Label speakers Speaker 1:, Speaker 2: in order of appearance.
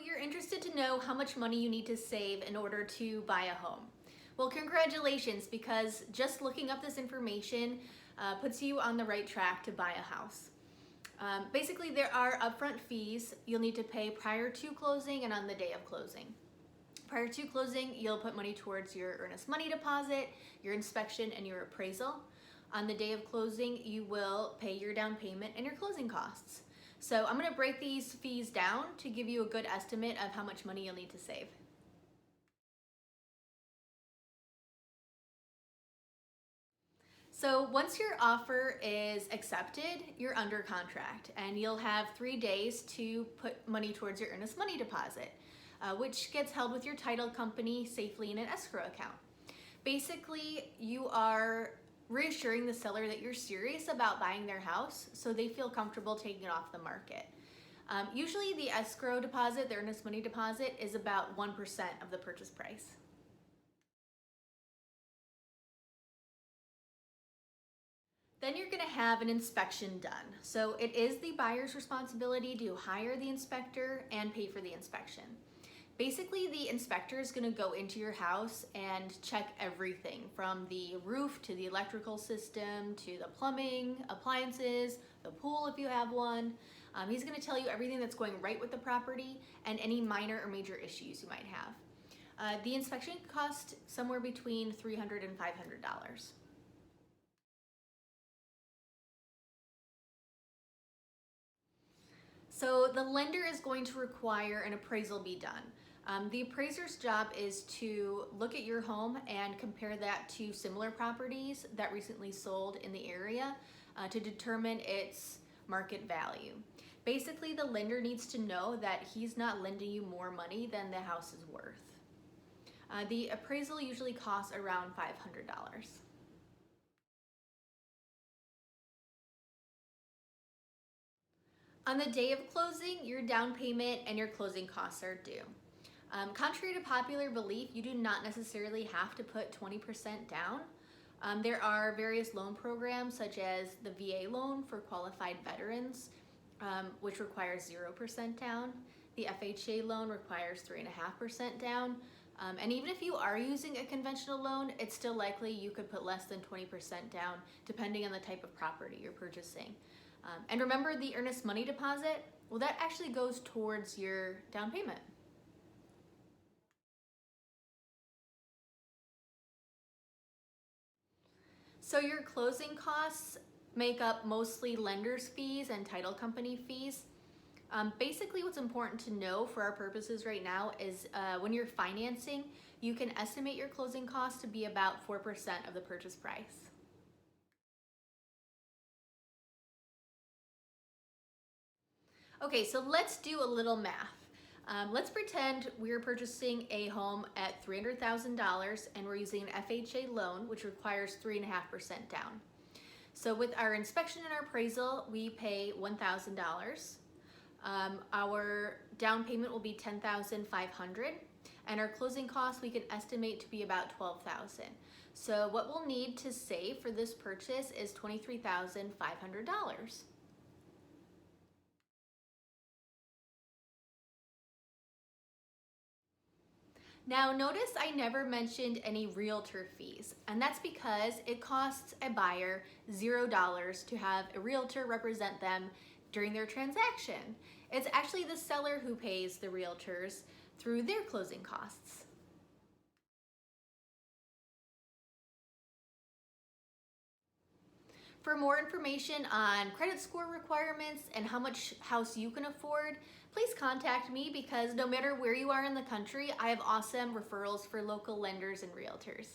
Speaker 1: You're interested to know how much money you need to save in order to buy a home. Well, congratulations, because just looking up this information puts you on the right track to buy a house. Basically, there are upfront fees you'll need to pay prior to closing and on the day of closing. Prior to closing, you'll put money towards your earnest money deposit, your inspection, and your appraisal. On the day of closing, you will pay your down payment and your closing costs. So I'm going to break these fees down to give you a good estimate of how much money you'll need to save. So once your offer is accepted, you're under contract, and you'll have 3 days to put money towards your earnest money deposit, which gets held with your title company safely in an escrow account. Basically, you are reassuring the seller that you're serious about buying their house, so they feel comfortable taking it off the market. Usually the escrow deposit, the earnest money deposit, is about 1% of the purchase price. Then you're going to have an inspection done. So it is the buyer's responsibility to hire the inspector and pay for the inspection. Basically, the inspector is going to go into your house and check everything from the roof to the electrical system to the plumbing, appliances, the pool if you have one. He's going to tell you everything that's going right with the property and any minor or major issues you might have. The inspection costs somewhere between $300 and $500. So the lender is going to require an appraisal be done. The appraiser's job is to look at your home and compare that to similar properties that recently sold in the area to determine its market value. Basically, the lender needs to know that he's not lending you more money than the house is worth. The appraisal usually costs around $500. On the day of closing, your down payment and your closing costs are due. Contrary to popular belief, you do not necessarily have to put 20% down. There are various loan programs such as the VA loan for qualified veterans, which requires 0% down. The FHA loan requires 3.5% down. And even if you are using a conventional loan, it's still likely you could put less than 20% down depending on the type of property you're purchasing. And remember the earnest money deposit? Well, that actually goes towards your down payment. So your closing costs make up mostly lender's fees and title company fees. Basically, what's important to know for our purposes right now is when you're financing, you can estimate your closing costs to be about 4% of the purchase price. Okay, so let's do a little math. Let's pretend we're purchasing a home at $300,000 and we're using an FHA loan, which requires 3.5% down. So with our inspection and our appraisal, we pay $1,000. Our down payment will be $10,500, and our closing costs we can estimate to be about $12,000. So what we'll need to save for this purchase is $23,500. Now notice I never mentioned any realtor fees, and that's because it costs a buyer $0 to have a realtor represent them during their transaction. It's actually the seller who pays the realtors through their closing costs. For more information on credit score requirements and how much house you can afford, please contact me, because no matter where you are in the country, I have awesome referrals for local lenders and realtors.